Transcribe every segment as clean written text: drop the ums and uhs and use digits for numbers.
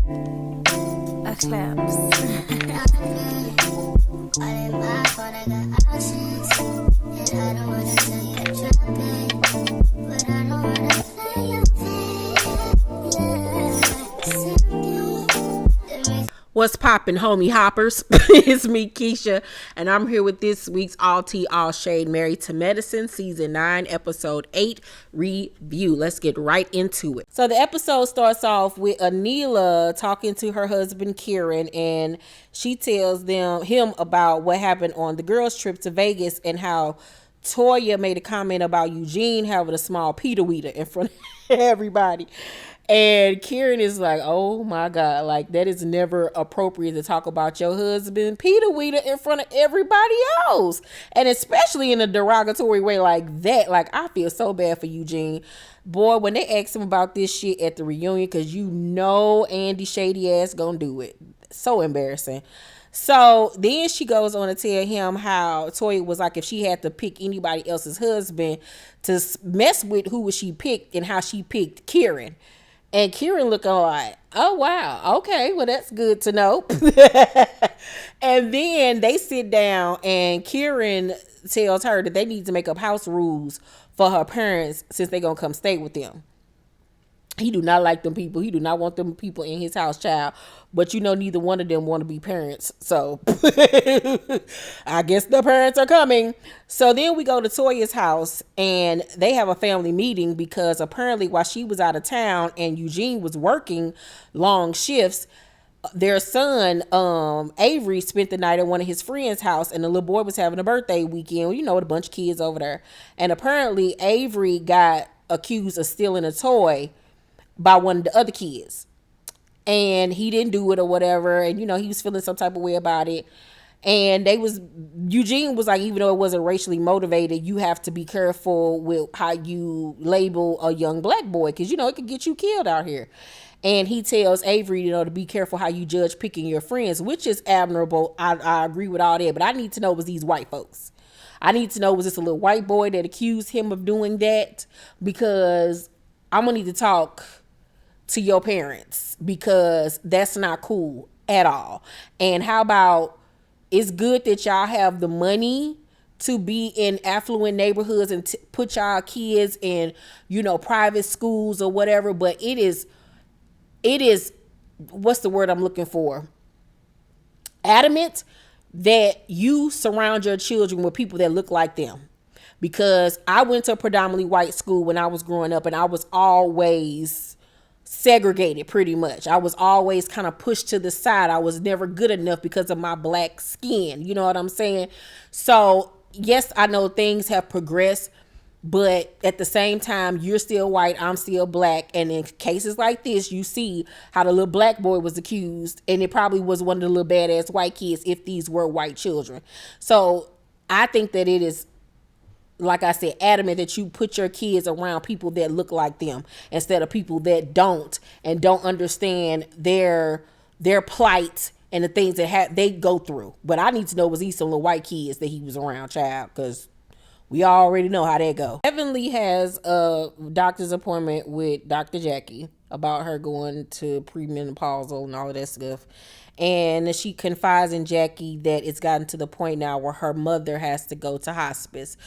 A claps. What's poppin', homie hoppers? It's me, Keisha, and I'm here with this week's All Tea, All Shade, Married to Medicine, Season 9, Episode 8 review. Let's get right into it. So the episode starts off with Anila talking to her husband, Kieran, and she tells him about what happened on the girls' trip to Vegas and how Toya made a comment about Eugene having a small Peter Weeder in front of everybody. And Kieran is like, oh my God, like that is never appropriate to talk about your husband, Peter Weeder, in front of everybody else. And especially in a derogatory way like that. Like, I feel so bad for Eugene. Boy, when they asked him about this shit at the reunion, because you know Andy shady ass gonna do it. So embarrassing. So then she goes on to tell him how Toya was like, if she had to pick anybody else's husband to mess with, who would she pick, and how she picked Kieran. And Kieran looking like, oh, wow. Okay, well, that's good to know. And then they sit down and Kieran tells her that they need to make up house rules for her parents since they're going to come stay with them. He do not like them people. He do not want them people in his house, child. But you know, neither one of them want to be parents. So I guess the parents are coming. So then we go to Toya's house and they have a family meeting because apparently while she was out of town and Eugene was working long shifts, their son, Avery, spent the night at one of his friends' house, and the little boy was having a birthday weekend, you know, with a bunch of kids over there. And apparently Avery got accused of stealing a toy by one of the other kids, and he didn't do it or whatever, and you know, he was feeling some type of way about it. And Eugene was like, even though it wasn't racially motivated, you have to be careful with how you label a young black boy, because you know it could get you killed out here. And he tells Avery, you know, to be careful how you judge picking your friends, which is admirable. I agree with all that, but I need to know, was these white folks? I need to know, was this a little white boy that accused him of doing that? Because I'm gonna need to talk to your parents, because that's not cool at all. And how about, it's good that y'all have the money to be in affluent neighborhoods and put y'all kids in, you know, private schools or whatever, but it is what's the word I'm looking for, adamant that you surround your children with people that look like them. Because I went to a predominantly white school when I was growing up, and I was always segregated pretty much. I was always kind of pushed to the side. I was never good enough because of my black skin. You know what I'm saying? So yes, I know things have progressed, but at the same time, you're still white, I'm still black. And in cases like this, you see how the little black boy was accused, and it probably was one of the little badass white kids if these were white children. So I think that it is, like I said, adamant that you put your kids around people that look like them instead of people that don't, and don't understand their plight and the things that they go through. But I need to know, was these some little white kids that he was around, child? Because we already know how that go. Heavenly has a doctor's appointment with Dr. Jackie about her going to premenopausal and all of that stuff. And she confides in Jackie that it's gotten to the point now where her mother has to go to hospice.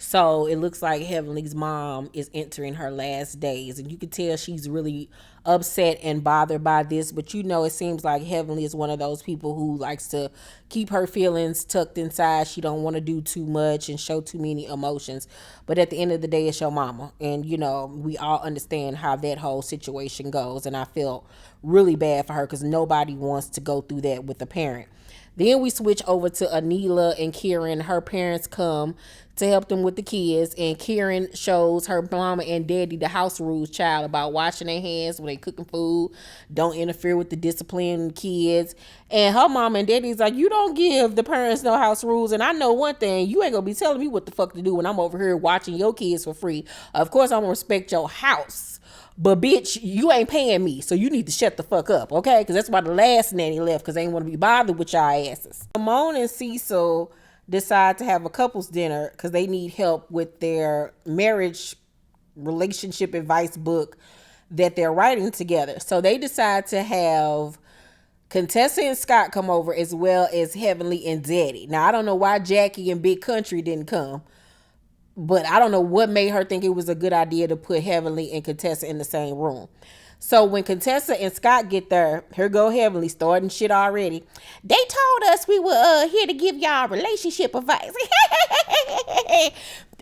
So it looks like Heavenly's mom is entering her last days. And you can tell she's really upset and bothered by this. But you know, it seems like Heavenly is one of those people who likes to keep her feelings tucked inside. She don't want to do too much and show too many emotions. But at the end of the day, it's your mama. And, you know, we all understand how that whole situation goes. And I felt really bad for her because nobody wants to go through that with a parent. Then we switch over to Anila and Kieran. Her parents come to help them with the kids, and Kieran shows her mama and daddy the house rules, child, about washing their hands when they cooking food, don't interfere with the discipline kids. And her mama and daddy's like, you don't give the parents no house rules, and I know one thing, you ain't gonna be telling me what the fuck to do when I'm over here watching your kids for free. Of course I'm gonna respect your house, but bitch, you ain't paying me, so you need to shut the fuck up, okay? Because that's why the last nanny left, because they ain't want to be bothered with y'all asses. Simone and Cecil decide to have a couples dinner because they need help with their marriage relationship advice book that they're writing together. So they decide to have Contessa and Scott come over, as well as Heavenly and Daddy. Now, I don't know why Jackie and Big Country didn't come, but I don't know what made her think it was a good idea to put Heavenly and Contessa in the same room. So when Contessa and Scott get there, here go Heavenly starting shit already. They told us we were here to give y'all relationship advice.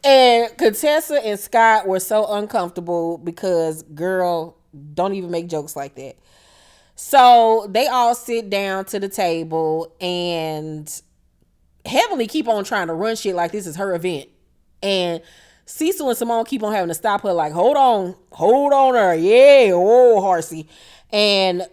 And Contessa and Scott were so uncomfortable because, girl, don't even make jokes like that. So they all sit down to the table, and Heavenly keep on trying to run shit like this is her event. And Cecil and Simone keep on having to stop her like, hold on her. Yeah, oh, horsey. And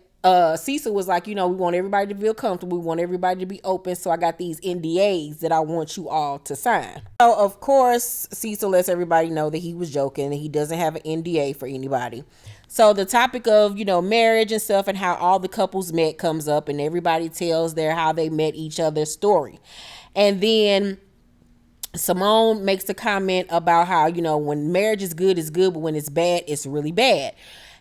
Cecil was like, we want everybody to feel comfortable. We want everybody to be open. So I got these NDAs that I want you all to sign. So, of course, Cecil lets everybody know that he was joking and he doesn't have an NDA for anybody. So the topic of, marriage and stuff and how all the couples met comes up, and everybody tells how they met each other's story. And then Simone makes a comment about how, when marriage is good, it's good, but when it's bad, it's really bad.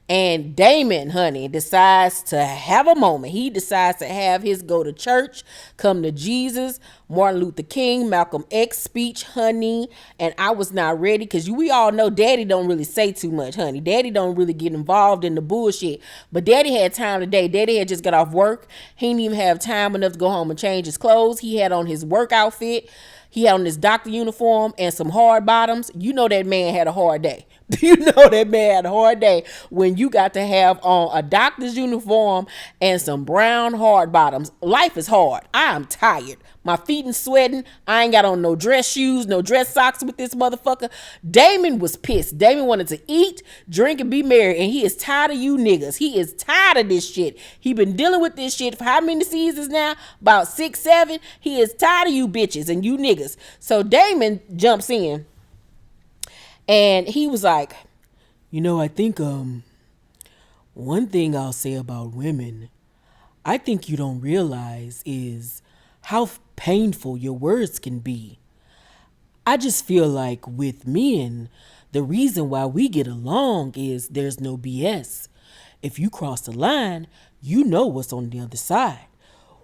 And Damon, honey, decides to have a moment. He decides to have his go to church, come to Jesus, Martin Luther King, Malcolm X speech, honey. And I was not ready because we all know Daddy don't really say too much, honey. Daddy don't really get involved in the bullshit. But Daddy had time today. Daddy had just got off work. He didn't even have time enough to go home and change his clothes. He had on his work outfit. He had on his doctor uniform and some hard bottoms. That man had a hard day. That man had a hard day when you got to have on a doctor's uniform and some brown hard bottoms. Life is hard. I am tired. My feet is sweating. I ain't got on no dress shoes, no dress socks with this motherfucker. Damon was pissed. Damon wanted to eat, drink, and be merry, and he is tired of you niggas. He is tired of this shit. He been dealing with this shit for how many seasons now? About 6, 7. He is tired of you bitches and you niggas. So Damon jumps in. And he was like, I think one thing I'll say about women, I think you don't realize is how painful your words can be. I just feel like with men, the reason why we get along is there's no BS. If you cross the line, you know what's on the other side.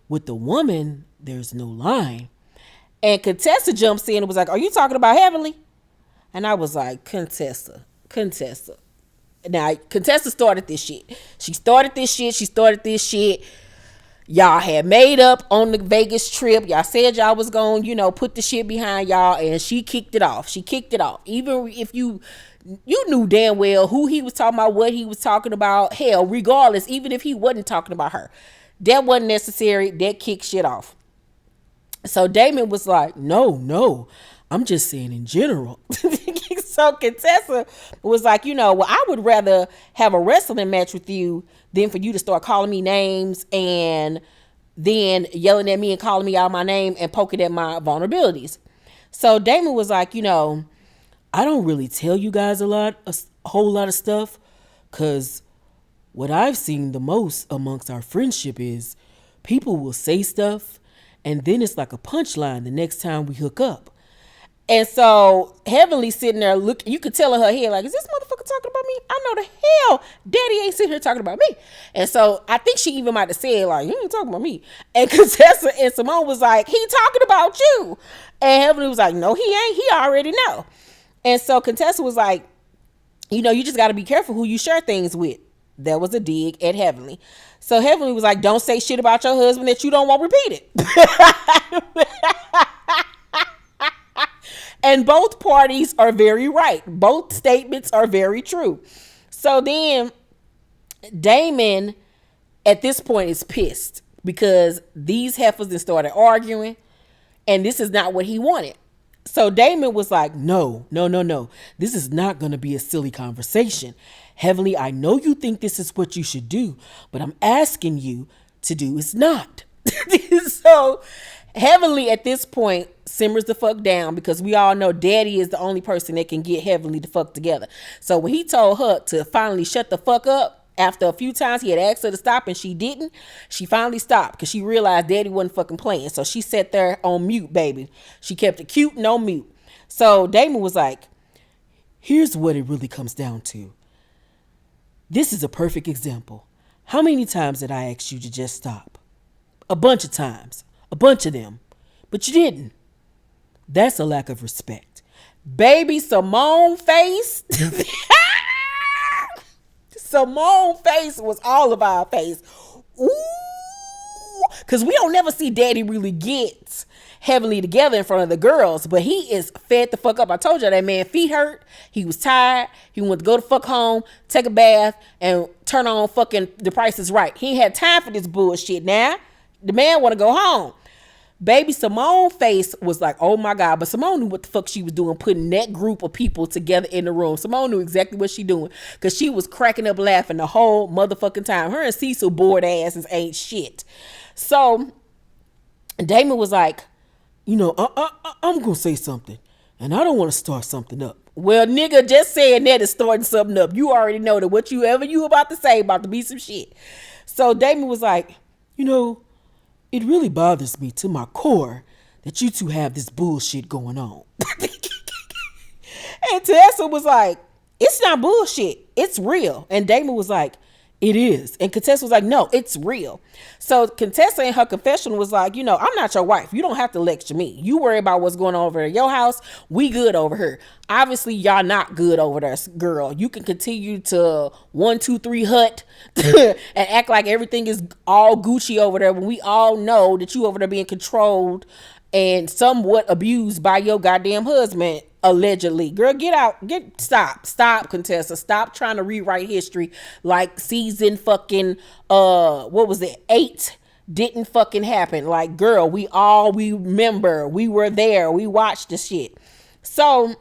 With the woman, there's no line. And Contessa jumps in and was like, are you talking about Heavenly? And I was like, Contessa. Now, Contessa started this shit. She started this shit. Y'all had made up on the Vegas trip. Y'all said y'all was going, put the shit behind y'all. And she kicked it off. Even if you knew damn well who he was talking about, what he was talking about. Hell, regardless, even if he wasn't talking about her. That wasn't necessary. That kicked shit off. So Damon was like, no. I'm just saying in general. So Contessa was like, I would rather have a wrestling match with you than for you to start calling me names and then yelling at me and calling me out my name and poking at my vulnerabilities. So Damon was like, I don't really tell you guys a whole lot of stuff, because what I've seen the most amongst our friendship is people will say stuff and then it's like a punchline the next time we hook up. And so Heavenly sitting there looking, you could tell in her head, like, is this motherfucker talking about me? I know the hell Daddy ain't sitting here talking about me. And so I think she even might have said, like, you ain't talking about me. And Contessa and Simone was like, he talking about you. And Heavenly was like, no, he ain't. He already know. And so Contessa was like, you just got to be careful who you share things with. That was a dig at Heavenly. So Heavenly was like, don't say shit about your husband that you don't want repeated. And both parties are very right. Both statements are very true. So then Damon at this point is pissed because these heifers then started arguing and this is not what he wanted. So Damon was like, no. This is not going to be a silly conversation. Heavenly, I know you think this is what you should do, but I'm asking you to do is not. So Heavenly at this point simmers the fuck down because we all know Daddy is the only person that can get Heavenly the fuck together. So when he told her to finally shut the fuck up, after a few times he had asked her to stop and she didn't, she finally stopped because she realized Daddy wasn't fucking playing. So she sat there on mute, baby. She kept it cute and on mute. So Damon was like, here's what it really comes down to. This is a perfect example. How many times did I ask you to just stop? A bunch of times. A bunch of them. But you didn't. That's a lack of respect. Baby Simone face. Simone face was all of our face. Ooh. Because we don't never see Daddy really get Heavenly together in front of the girls, but he is fed the fuck up. I told you that man feet hurt. He was tired. He wanted to go the fuck home, take a bath, and turn on fucking The Price is Right. He ain't had time for this bullshit now. The man want to go home. Baby Simone face was like, oh my God. But Simone knew what the fuck she was doing, putting that group of people together in the room. Simone knew exactly what she doing, because she was cracking up laughing the whole motherfucking time. Her and Cecil bored asses ain't shit. So Damon was like, you know, I'm going to say something, and I don't want to start something up. Well, nigga, just saying that is starting something up. You already know that whatever you about to say about to be some shit. So Damon was like, you know, it really bothers me to my core that you two have this bullshit going on. And Tessa was like, it's not bullshit. It's real. And Damon was like, it is. And Contessa was like, no, it's real. So Contessa in her confession was like, you know, I'm not your wife. You don't have to lecture me. You worry about what's going on over at your house. We good over here. Obviously, y'all not good over there, girl. You can continue to 1, 2, 3 hut and act like everything is all Gucci over there when we all know that you over there being controlled and somewhat abused by your goddamn husband, allegedly. Girl, get out. Stop, Contessa. Stop trying to rewrite history like season fucking, what was it, 8 didn't fucking happen. Like, girl, we remember. We were there. We watched the shit. So,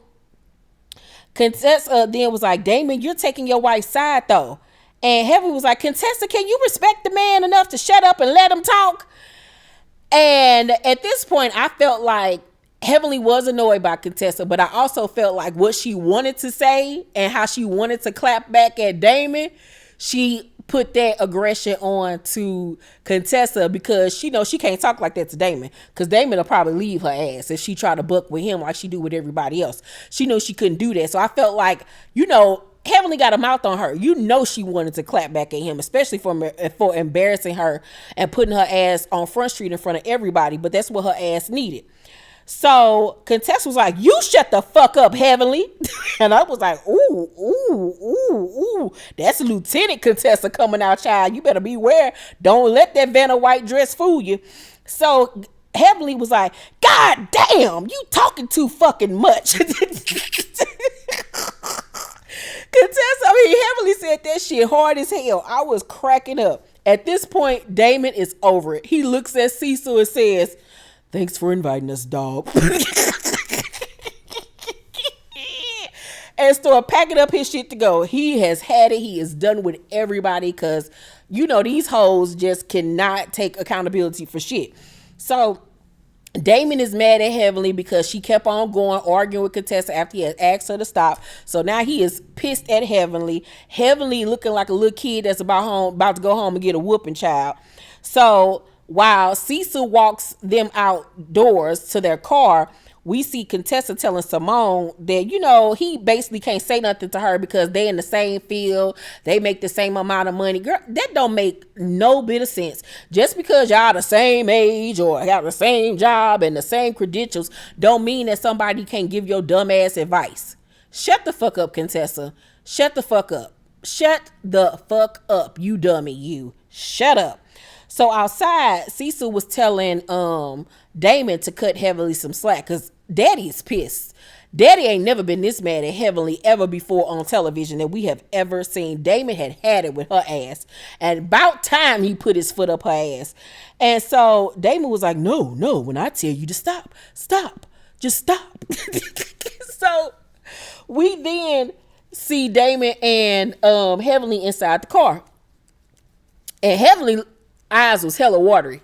Contessa then was like, Damon, you're taking your wife's side, though. And Heaven was like, Contessa, can you respect the man enough to shut up and let him talk? And at this point, I felt like Heavenly was annoyed by Contessa, but I also felt like what she wanted to say and how she wanted to clap back at Damon, she put that aggression on to Contessa, because she knows she can't talk like that to Damon, because Damon will probably leave her ass if she try to buck with him like she do with everybody else. She knows she couldn't do that. So I felt like, you know, Heavenly got a mouth on her. You know she wanted to clap back at him, especially for embarrassing her and putting her ass on Front Street in front of everybody, but that's what her ass needed. So Contessa was like, you shut the fuck up, Heavenly. And I was like, ooh, that's Lieutenant Contessa coming out, child. You better beware. Don't let that Vanna White dress fool you. So Heavenly was like, God damn, you talking too fucking much. Heavenly said that shit hard as hell. I was cracking up. At this point, Damon is over it. He looks at Cecil and says, thanks for inviting us, dog. And start packing up his shit to go. He has had it. He is done with everybody, because, you know, these hoes just cannot take accountability for shit. So Damon is mad at Heavenly because she kept on going, arguing with Contessa after he had asked her to stop. So now he is pissed at Heavenly. Heavenly looking like a little kid that's about to go home and get a whooping, child. So while Cecil walks them outdoors to their car, we see Contessa telling Simone that, you know, he basically can't say nothing to her because they in the same field. They make the same amount of money. Girl, that don't make no bit of sense. Just because y'all the same age or have the same job and the same credentials don't mean that somebody can't give your dumb ass advice. Shut the fuck up, Contessa. Shut the fuck up. Shut the fuck up, you dummy, you. Shut up. So outside, Cecil was telling Damon to cut Heavenly some slack, because Daddy is pissed. Daddy ain't never been this mad at Heavenly ever before on television that we have ever seen. Damon had it with her ass, and about time he put his foot up her ass. And so Damon was like, no, when I tell you to stop, just stop. So we then see Damon and Heavenly inside the car, and Heavenly eyes was hella watery.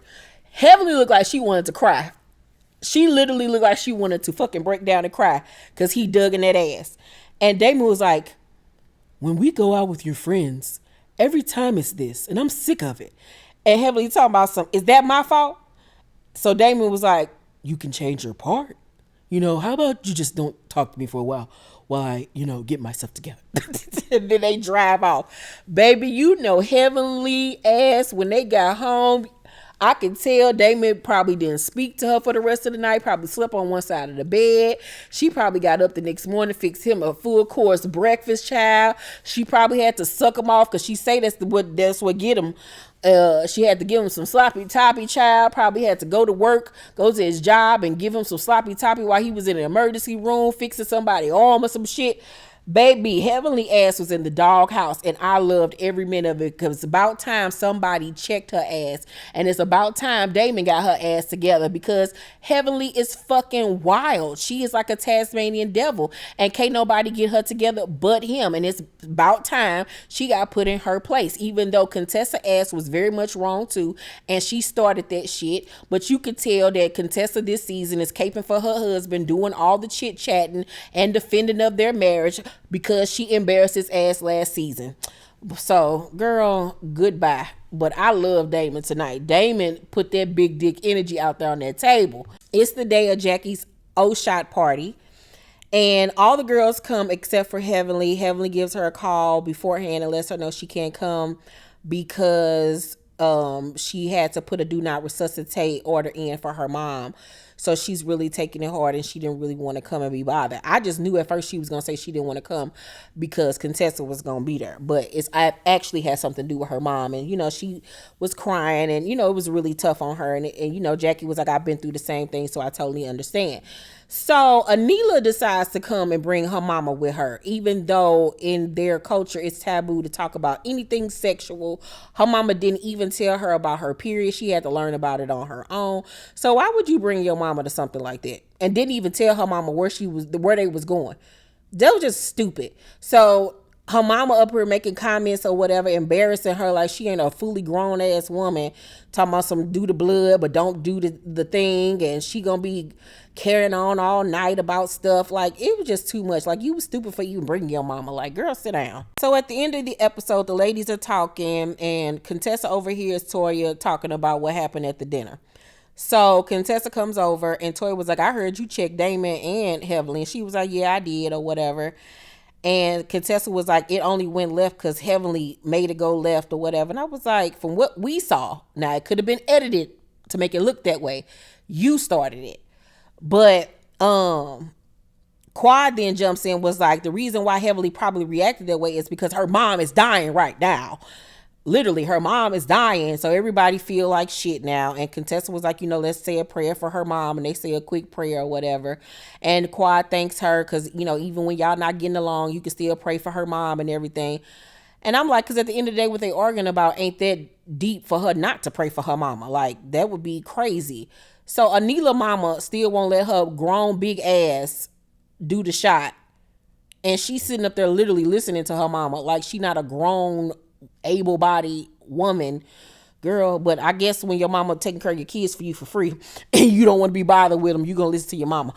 Heavenly looked like she wanted to cry. She literally looked like she wanted to fucking break down and cry because he dug in that ass. And Damon was like, when we go out with your friends, every time it's this, and I'm sick of it. And Heavenly talking about is that my fault? So Damon was like, you can change your part. You know, how about you just don't talk to me for a while? while I, get myself together. And then they drive off. Baby, Heavenly ass, when they got home, I can tell Damon probably didn't speak to her for the rest of the night, probably slept on one side of the bed. She probably got up the next morning, fixed him a full course breakfast, child. She probably had to suck him off because she say that's what get him. She had to give him some sloppy toppy, child. Probably had to go to work, go to his job, and give him some sloppy toppy while he was in an emergency room fixing somebody's arm or some shit. Baby, Heavenly ass was in the doghouse, and I loved every minute of it because it's about time somebody checked her ass, and it's about time Damon got her ass together because Heavenly is fucking wild. She is like a Tasmanian devil, and can't nobody get her together but him, and it's about time she got put in her place, even though Contessa ass was very much wrong too, and she started that shit, but you could tell that Contessa this season is caping for her husband, doing all the chit-chatting and defending of their marriage, because she embarrassed his ass last season. So, girl, goodbye. But I love Damon tonight. Damon put that big dick energy out there on that table. It's the day of Jackie's O-Shot party. And all the girls come except for Heavenly. Heavenly gives her a call beforehand and lets her know she can't come because she had to put a do not resuscitate order in for her mom. So she's really taking it hard, and she didn't really want to come and be bothered. I just knew at first she was going to say she didn't want to come because Contessa was going to be there. But I actually had something to do with her mom. And, she was crying, and, it was really tough on her. And Jackie was like, I've been through the same thing, so I totally understand. So Anila decides to come and bring her mama with her, even though in their culture it's taboo to talk about anything sexual. Her mama didn't even tell her about her period. She had to learn about it on her own. So why would you bring your mama to something like that and didn't even tell her mama where they was going? That was just stupid. So her mama up here making comments or whatever, embarrassing her like she ain't a fully grown ass woman, talking about some do the blood but don't do the thing, and she gonna be carrying on all night about stuff. Like, it was just too much. Like, you was stupid for even bringing your mama. Like, girl, sit down. So at the end of the episode, the ladies are talking, and Contessa overhears Toya talking about what happened at the dinner. So Contessa comes over, and Toya was like, I heard you check Damon and Heavenly. And she was like, yeah, I did, or whatever. And Contessa was like, it only went left because Heavenly made it go left or whatever. And I was like, from what we saw, now it could have been edited to make it look that way. You started it. But Quad then jumps in, was like, the reason why Heavenly probably reacted that way is because her mom is dying right now. Literally, her mom is dying, so everybody feel like shit now. And Contessa was like, let's say a prayer for her mom, and they say a quick prayer or whatever. And Quad thanks her because, even when y'all not getting along, you can still pray for her mom and everything. And I'm like, because at the end of the day, what they arguing about ain't that deep for her not to pray for her mama. Like, that would be crazy. So Anila mama still won't let her grown big ass do the shot. And she's sitting up there literally listening to her mama like she not a grown able-bodied woman, girl. But I guess when your mama taking care of your kids for you for free and you don't want to be bothered with them, you're gonna listen to your mama.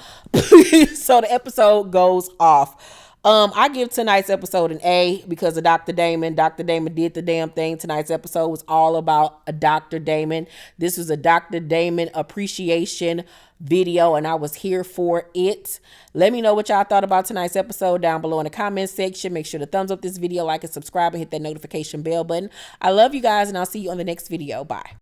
So the episode goes off. I give tonight's episode an A because of Dr. Damon. Dr. Damon did the damn thing. Tonight's episode was all about a Dr. Damon. This was a Dr. Damon appreciation video, and I was here for it. Let me know what y'all thought about tonight's episode down below in the comment section. Make sure to thumbs up this video, like and subscribe, and hit that notification bell button. I love you guys, and I'll see you on the next video. Bye.